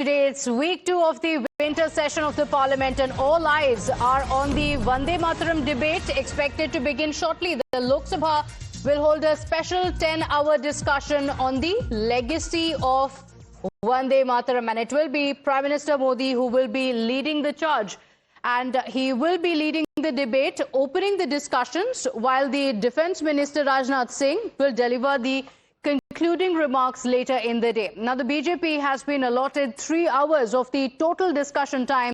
Today it's week 2 of the winter session of the parliament and all eyes are on the Vande Mataram debate expected to begin shortly. The Lok Sabha will hold a special 10-hour discussion on the legacy of Vande Mataram, and it will be Prime Minister Modi who will be leading the charge. And he will be leading the debate, opening the discussions, while the Defence Minister Rajnath Singh will deliver the concluding remarks later in the day. Now, the BJP has been allotted 3 hours of the total discussion time,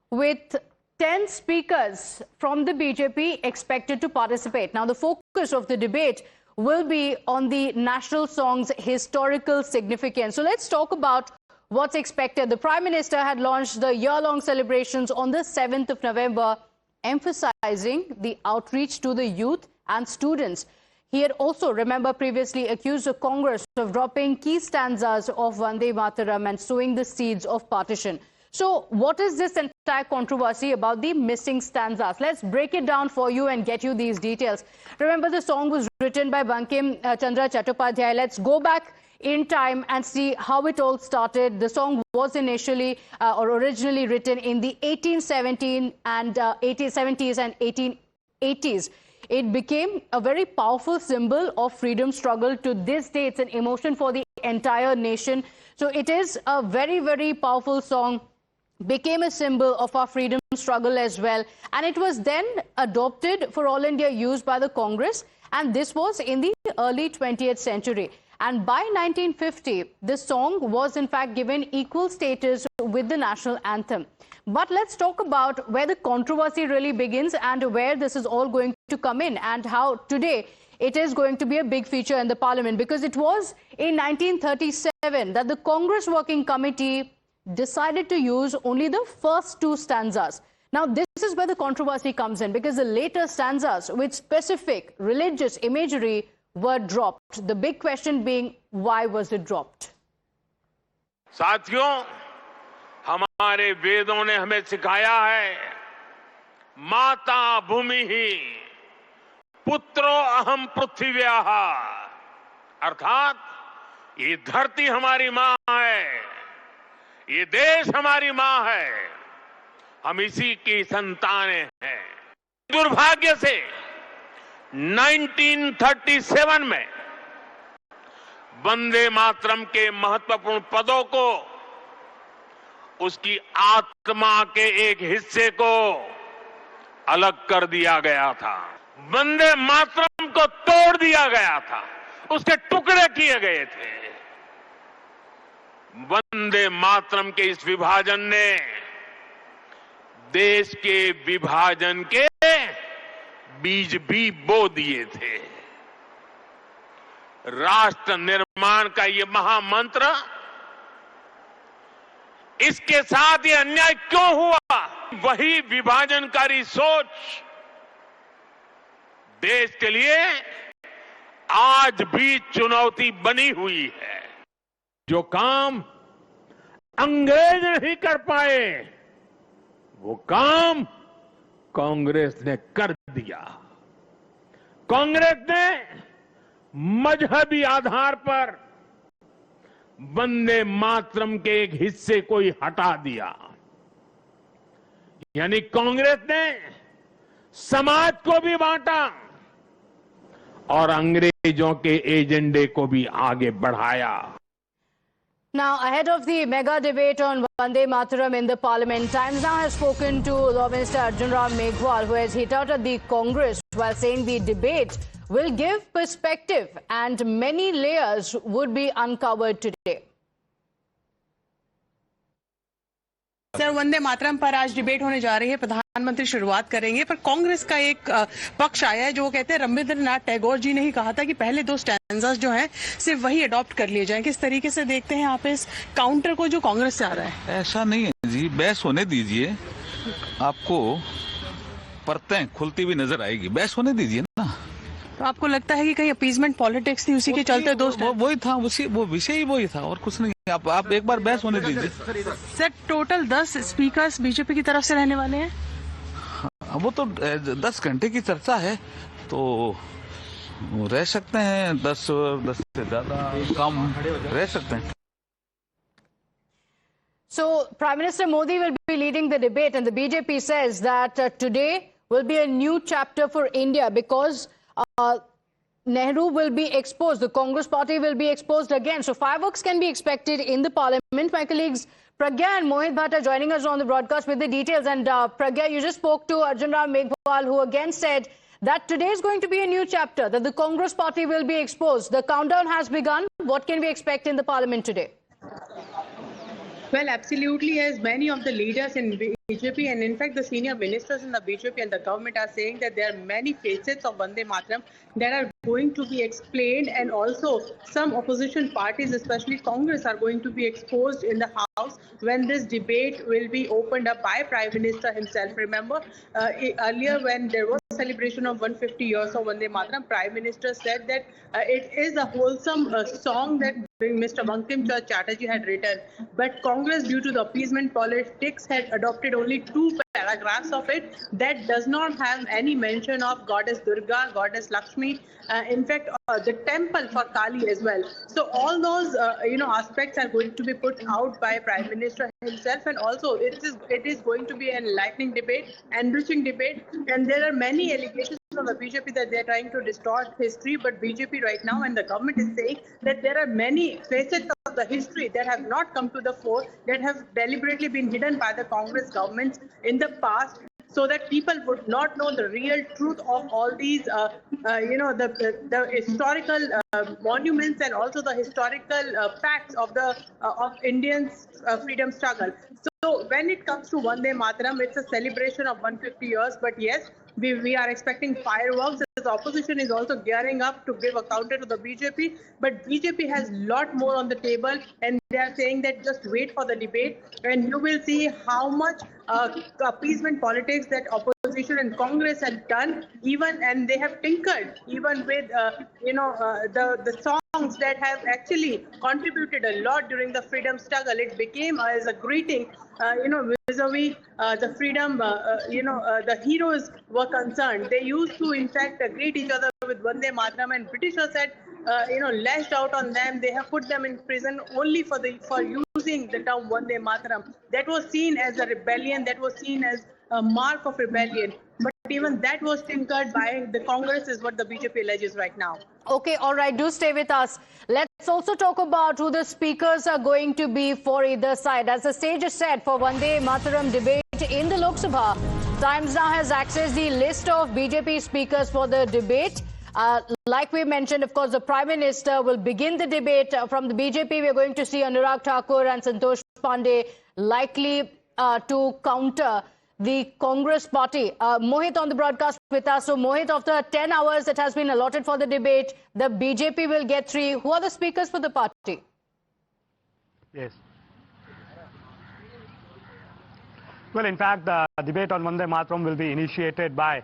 with 10 speakers from the BJP expected to participate. Now, the focus of the debate will be on the national song's historical significance. So let's talk about what's expected. The Prime Minister had launched the year-long celebrations on the 7th of November, emphasizing the outreach to the youth and students. He had also, remember, previously accused the Congress of dropping key stanzas of Vande Mataram and sowing the seeds of partition. So what is this entire controversy about the missing stanzas? Let's break it down for you and get you these details. Remember, the song was written by Bankim Chandra Chattopadhyay. Let's go back in time and see how it all started. The song was initially or originally written in the 1870s and 1880s. It became a very powerful symbol of freedom struggle. To this day, it's an emotion for the entire nation. So it is a very, very powerful song, became a symbol of our freedom struggle as well. And it was then adopted for all India use by the Congress. And this was in the early 20th century. And by 1950, this song was in fact given equal status with the national anthem. But let's talk about where the controversy really begins and where this is all going to come in, and how today it is going to be a big feature in the parliament, because it was in 1937 that the Congress Working Committee decided to use only the first 2 stanzas. Now, this is where the controversy comes in, because the later stanzas with specific religious imagery were dropped. The big question being, why was it dropped? साथियों, हमारे वेदों ने हमें सिखाया है, माता भूमि ही पुत्रो अहम पृथिव्याः, अर्थात ये धरती हमारी मां है, ये देश हमारी मां है, हम इसी की संतानें हैं। दुर्भाग्य से 1937 में वंदे मातरम के महत्वपूर्ण पदों को, उसकी आत्मा के एक हिस्से को अलग कर दिया गया था। वंदे मातरम को तोड़ दिया गया था, उसके टुकड़े किए गए थे। वंदे मातरम के इस विभाजन ने देश के विभाजन के बीज भी बो दिए थे। राष्ट्र निर्माण का ये महामंत्र, इसके साथ ये अन्याय क्यों हुआ? वही विभाजनकारी सोच देश के लिए आज भी चुनौती बनी हुई है। जो काम अंग्रेज नहीं कर पाए, वो काम कांग्रेस ने कर दिया। कांग्रेस ने मजहबी आधार पर वंदे मातरम के एक हिस्से को ही हटा दिया। यानी कांग्रेस ने समाज को भी बांटा और अंग्रेजों के एजेंडे को भी आगे बढ़ाया। Now, ahead of the mega debate on Vande Mataram in the parliament, Times Now has spoken to Law Minister Arjun Ram Meghwal, who has hit out at the Congress while saying the debate will give perspective and many layers would be uncovered today. Sir, Vande Mataram पर आज debate होने जा रही है, प्रधानमंत्री शुरुआत करेंगे, पर कांग्रेस का एक पक्ष आया है जो कहते हैं रविंद्रनाथ टैगोर जी ने ही कहा था कि पहले 2 स्टैंजास जो हैं सिर्फ वही अडॉप्ट कर लिए जाएं। किस तरीके से देखते हैं आप इस काउंटर को जो कांग्रेस से आ रहा है? ऐसा नहीं है जी, बहस होने दीजिए, आपको परतें खुलती हुई नजर आएगी, बहस होने दीजिए ना। तो आपको लगता है कि कहीं अपीजमेंट पॉलिटिक्स थी, उसी के चलते 2 वही था, वो विषय ही वही था और कुछ नहीं। आप एक बार बहस होने दीजिए। सर, टोटल 10 स्पीकर्स बीजेपी की तरफ से रहने वाले हैं। वो तो 10 घंटे की चर्चा है, तो रह सकते हैं 10 से ज्यादा कम रह सकते हैं। So, Prime Minister Modi will be leading the debate, and the BJP says that today will be a new chapter for India because Nehru will be exposed. The Congress party will be exposed again. So, fireworks can be expected in the parliament. My colleagues Pragya and Mohit Bhatt are joining us on the broadcast with the details. And Pragya, you just spoke to Arjun Ram Meghwal, who again said that today is going to be a new chapter, that the Congress party will be exposed. The countdown has begun. What can we expect in the parliament today? Well, absolutely, as many of the leaders in BJP and in fact the senior ministers in the BJP and the government are saying that there are many facets of Vande Mataram that are going to be explained, and also some opposition parties, especially Congress, are going to be exposed in the House when this debate will be opened up by Prime Minister himself. Remember, earlier when there was celebration of 150 years of Vande Mataram, Prime Minister said that it is a wholesome song that Mr. Bankim Chand Chatterjee had written, but Congress, due to the appeasement politics, had adopted only 2 paragraphs of it that does not have any mention of Goddess Durga, Goddess Lakshmi, in fact the temple for Kali as well. So all those aspects are going to be put out by Prime Minister himself, and also it is going to be an enlightening debate, enriching debate, and there are many allegations from the BJP that they are trying to distort history, but BJP right now and the government is saying that there are many facets of the history that have not come to the fore, that have deliberately been hidden by the Congress governments in the past, so that people would not know the real truth of all these, the historical monuments and also the historical facts of Indians' freedom struggle. So when it comes to Vande Mataram, it's a celebration of 150 years, but yes, we are expecting fireworks. The opposition is also gearing up to give a counter to the BJP, but BJP has a lot more on the table, and they are saying that just wait for the debate and you will see how much appeasement politics that opposition and Congress have done, and they have tinkered even with the songs that have actually contributed a lot during the freedom struggle. It became as a greeting, vis-a-vis the freedom, the heroes were concerned. They used to, in fact, greet each other with Vande Mataram, and Britishers had, lashed out on them. They have put them in prison only for using the term Vande Mataram. That was seen as a rebellion. That was seen as a mark of rebellion. But even that was tinkered by the Congress, is what the BJP alleges right now. Okay, all right, do stay with us. Let's also talk about who the speakers are going to be for either side. As the stage is set for Vande Mataram debate in the Lok Sabha, Times Now has accessed the list of BJP speakers for the debate. Like we mentioned, of course, the Prime Minister will begin the debate. From the BJP, we are going to see Anurag Thakur and Santosh Pandey likely to counter the Congress party. Mohit on the broadcast with us. So, Mohit, after 10 hours that has been allotted for the debate, the BJP will get 3. Who are the speakers for the party? Yes. Well, in fact, the debate on Vande Mataram will be initiated by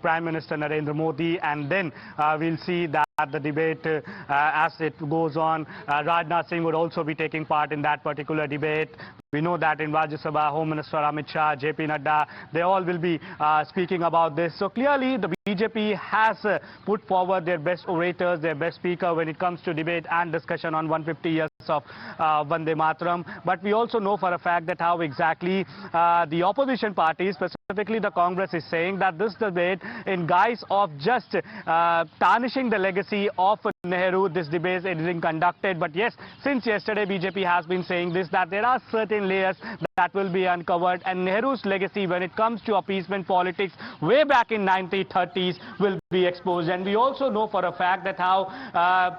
Prime Minister Narendra Modi, and then we'll see that the debate, as it goes on, Rajnath Singh would also be taking part in that particular debate. We know that in Rajya Sabha, Home Minister Amit Shah, JP Nadda, they all will be speaking about this. So clearly, the BJP has put forward their best orators, their best speaker when it comes to debate and discussion on 150 years of Vande Mataram. But we also know for a fact that how exactly the opposition parties, specifically the Congress, is saying that this debate, in guise of just tarnishing the legacy of Nehru, this debate is being conducted. But yes, since yesterday, BJP has been saying this, that there are certain layers that will be uncovered, and Nehru's legacy when it comes to appeasement politics way back in 1930s will be exposed. And we also know for a fact that how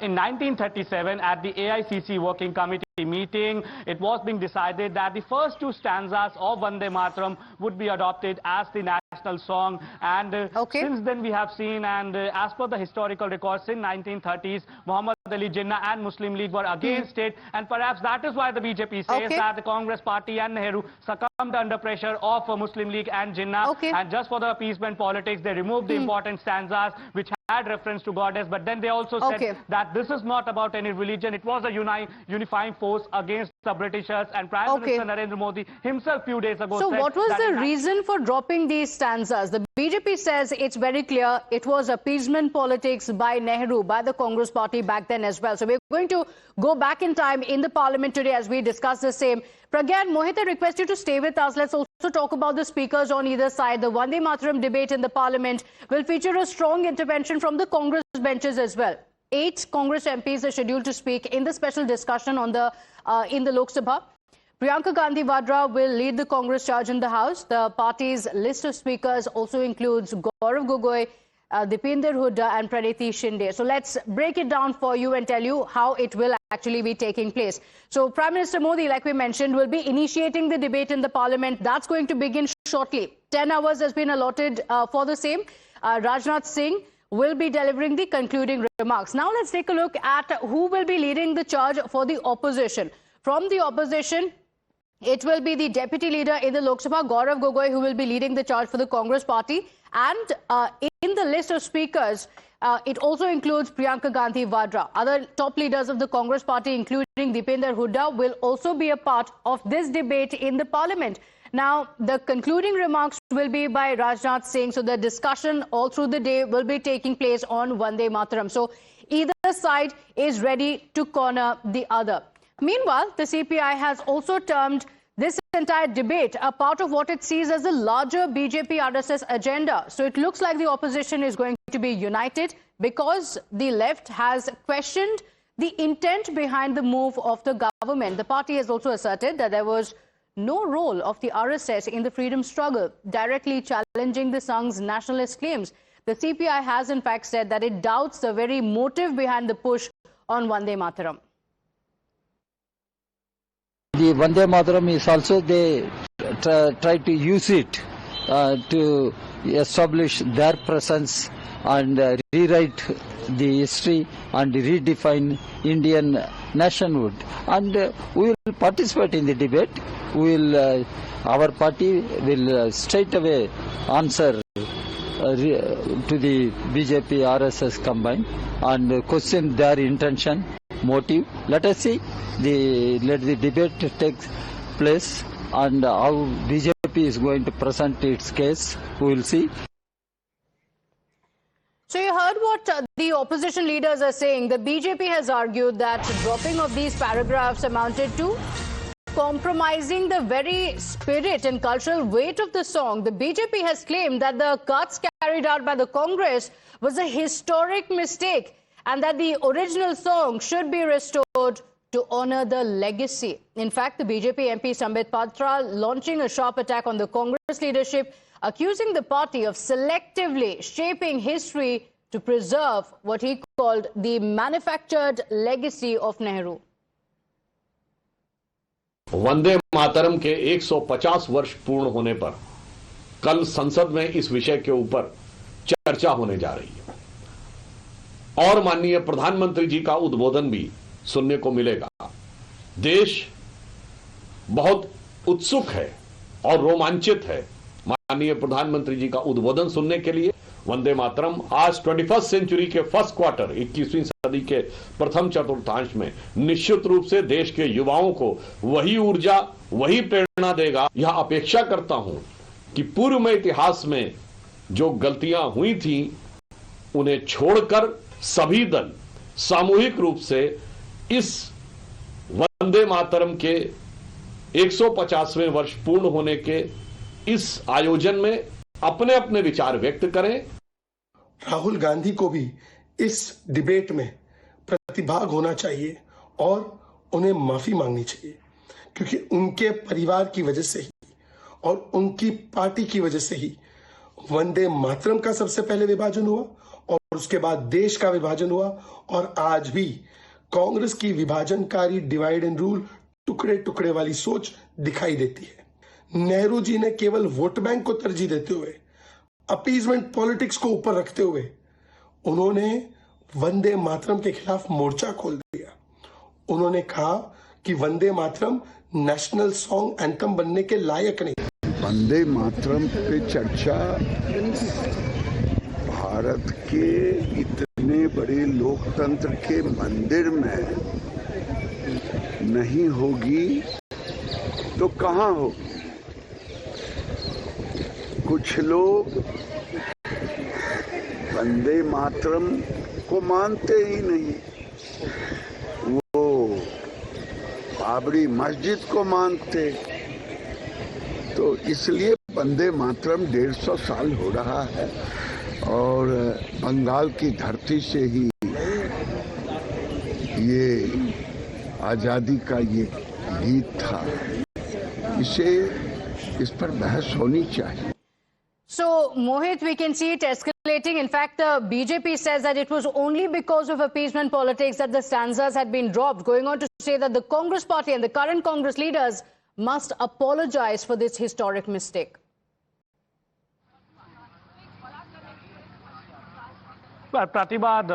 in 1937 at the AICC Working Committee meeting, it was being decided that the first 2 stanzas of Vande Mataram would be adopted as the national song, and since then we have seen, and as per the historical records in 1930s, Muhammad Ali Jinnah and Muslim League were against it, and perhaps that is why the BJP says that the Congress party and Nehru succumbed under pressure of Muslim League and Jinnah, and just for the appeasement politics they removed the important stanzas which had reference to goddess, but then they also said that this is not about any religion. It was a unifying force against the Britishers, and Prime Minister Narendra Modi himself few days ago So said what was the reason for dropping these stanzas? The BJP says it's very clear it was appeasement politics by Nehru, by the Congress party back then as well. So we're going to go back in time in the parliament today as we discuss the same. Pragya and Mohit, I request you to stay with us. Let's also talk about the speakers on either side. The Vande Mataram debate in the parliament will feature a strong intervention from the Congress benches as well. 8 Congress MPs are scheduled to speak in the special discussion on the in the Lok Sabha. Priyanka Gandhi Vadra will lead the Congress charge in the House. The party's list of speakers also includes Gaurav Gogoi, Dipinder Hooda and Praniti Shinde. So let's break it down for you and tell you how it will actually be taking place. So Prime Minister Modi, like we mentioned, will be initiating the debate in the parliament. That's going to begin shortly. 10 hours has been allotted for the same. Rajnath Singh will be delivering the concluding remarks. Now let's take a look at who will be leading the charge for the opposition. From the opposition, it will be the deputy leader in the Lok Sabha, Gaurav Gogoi, who will be leading the charge for the Congress party. And in the list of speakers, it also includes Priyanka Gandhi Vadra. Other top leaders of the Congress party, including Dipinder Hooda, will also be a part of this debate in the parliament. Now, the concluding remarks will be by Rajnath Singh. So the discussion all through the day will be taking place on Vande Mataram. So either side is ready to corner the other. Meanwhile, the CPI has also termed this entire debate a part of what it sees as a larger BJP-RSS agenda. So it looks like the opposition is going to be united because the left has questioned the intent behind the move of the government. The party has also asserted that there was no role of the RSS in the freedom struggle, directly challenging the Sang's nationalist claims. The CPI has in fact said that it doubts the very motive behind the push on Vande Mataram. The Vande Mataram is also they try to use it to establish their presence and rewrite the history and redefine Indian nationhood. And we will participate in the debate. We will, our party will straight away answer to the BJP RSS combined and question their intention, motive. Let us see. Let the debate take place and how BJP is going to present its case. We will see. So you heard what the opposition leaders are saying. The BJP has argued that dropping of these paragraphs amounted to compromising the very spirit and cultural weight of the song. The BJP has claimed that the cuts carried out by the Congress was a historic mistake and that the original song should be restored to honor the legacy. In fact, the BJP MP Sambit Patra launching a sharp attack on the Congress leadership, accusing the party of selectively shaping history to preserve what he called the manufactured legacy of Nehru. Vande Mataram के 150 वर्ष पूर्ण होने पर कल संसद में इस विषय के ऊपर चर्चा होने जा रही है और माननीय प्रधानमंत्री जी का उद्बोधन भी सुनने को मिलेगा। देश बहुत उत्सुक है और रोमांचित है माननीय प्रधानमंत्री जी का उद्बोधन सुनने के लिए। वंदे मातरम आज 21st सेंचुरी के फर्स्ट क्वार्टर 21वीं सदी के प्रथम चतुर्थांश में निश्चित रूप से देश के युवाओं को वही ऊर्जा वही प्रेरणा देगा। यह अपेक्षा करता हूं कि पूर्व में इतिहास में जो गलतियां हुई थी उन्हें छोड़कर सभी दल सामूहिक रूप से इस वंदे मातरम के 150वें वर्ष पूर्ण होने के इस आयोजन में अपने अपने विचार व्यक्त करें। राहुल गांधी को भी इस डिबेट में प्रतिभाग होना चाहिए और उन्हें माफी मांगनी चाहिए, क्योंकि उनके परिवार की वजह से ही और उनकी पार्टी की वजह से ही वंदे मातरम का सबसे पहले विभाजन हुआ और उसके बाद देश का विभाजन हुआ और आज भी कांग्रेस की विभाजनकारी डिवाइड एंड रूल टुकड़े टुकड़े वाली सोच दिखाई देती है। नेहरू जी ने केवल वोट बैंक को तरजीह देते हुए, अपीजमेंट पॉलिटिक्स को ऊपर रखते हुए उन्होंने वंदे मातरम के खिलाफ मोर्चा खोल दिया। उन्होंने कहा कि Vande Mataram national song anthem बनने के लायक नहीं। वंदे मातरम पे चर्चा भारत के इतने बड़े लोकतंत्र के मंदिर में नहीं होगी तो कहाँ होगी? कुछ लोग वंदे मातरम को मानते ही नहीं, वो बाबरी मस्जिद को मानते, तो इसलिए वंदे मातरम 150 साल हो रहा है और बंगाल की धरती से ही ये आजादी का ये गीत था। इस पर बहस होनी चाहिए। So, Mohit, we can see it escalating. In fact, the BJP says that it was only because of appeasement politics that the stanzas had been dropped, going on to say that the Congress party and the current Congress leaders must apologize for this historic mistake. Well, Pratibha,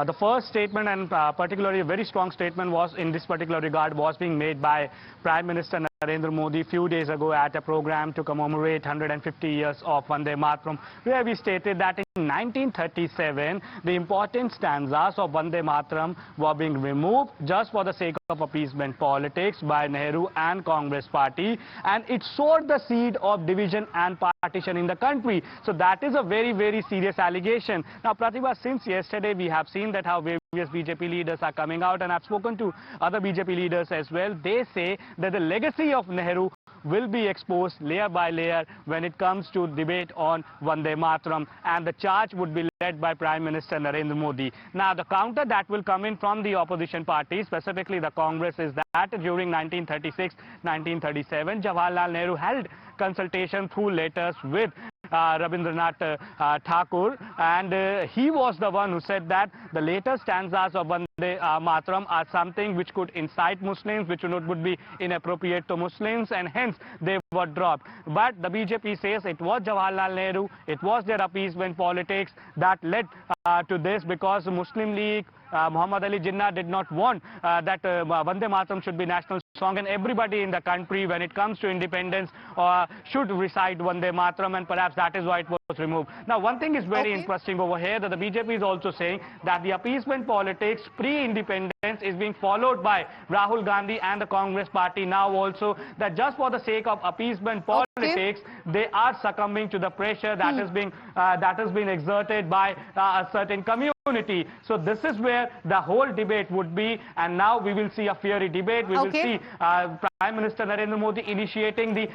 the first statement, and particularly a very strong statement, was in this particular regard, was being made by Prime Minister Narendra Modi a few days ago at a program to commemorate 150 years of Vande Mataram, where we stated that in 1937, the important stanzas of Vande Mataram were being removed just for the sake of appeasement politics by Nehru and Congress party, and it sowed the seed of division and partition in the country. So that is a very, very serious allegation. Now, Pratibha, since yesterday we have seen that how various BJP leaders are coming out, and I've spoken to other BJP leaders as well. They say that the legacy of Nehru will be exposed layer by layer when it comes to debate on Vande Mataram, and the charge would be led by Prime Minister Narendra Modi. Now, the counter that will come in from the opposition parties, specifically the Congress, is that during 1936-1937, Jawaharlal Nehru held consultation through letters with Rabindranath Tagore, and he was the one who said that the later stanzas of Vande Mataram are something which could incite Muslims, which would be inappropriate to Muslims, and hence they were dropped. But the BJP says it was Jawaharlal Nehru, it was their appeasement politics that led to this, because Muslim League, Muhammad Ali Jinnah did not want that Vande Mataram should be national song, and everybody in the country, when it comes to independence, should recite Vande Mataram, and perhaps that is why it was removed. Now, one thing is very interesting over here, that the BJP is also saying that the appeasement politics pre-independence is being followed by Rahul Gandhi and the Congress party now also, that just for the sake of appeasement politics, they are succumbing to the pressure that has been exerted by a certain community. So this is where the whole debate would be, and now we will see a fiery debate. We will see Prime Minister Narendra Modi initiating the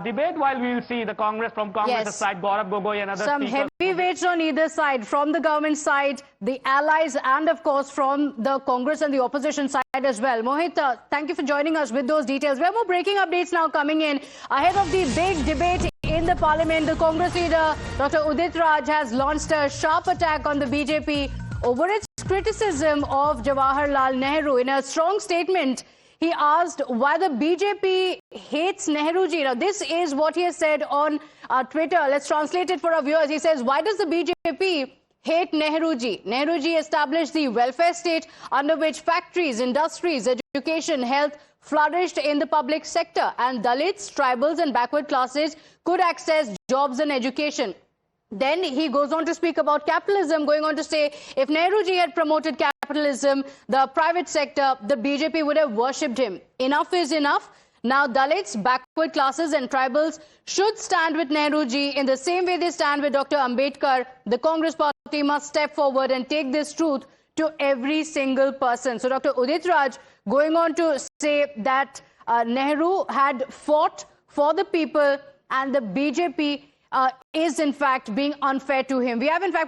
debate, while we will see the Congress side, Gaurav Gogoi and other Some heavyweights on either side, from the government side, the allies, and of course from the Congress and the opposition side as well. Mohit, thank you for joining us with those details. We have more breaking updates now coming in ahead of the big debate in the parliament. The Congress leader, Dr. Udit Raj, has launched a sharp attack on the BJP over its criticism of Jawaharlal Nehru. In a strong statement, he asked why the BJP hates Nehruji. Now, this is what he has said on Twitter. Let's translate it for our viewers. He says, why does the BJP hate Nehruji? Nehruji established the welfare state under which factories, industries, education, health flourished in the public sector, and Dalits, tribals and backward classes could access jobs and education. Then he goes on to speak about capitalism, going on to say, if Nehruji had promoted capitalism, the private sector, the BJP would have worshipped him. Enough is enough. Now Dalits, backward classes and tribals should stand with Nehruji in the same way they stand with Dr. Ambedkar. The Congress party must step forward and take this truth to every single person. So Dr. Udit Raj going on to say that Nehru had fought for the people, and the BJP is in fact being unfair to him. We have in fact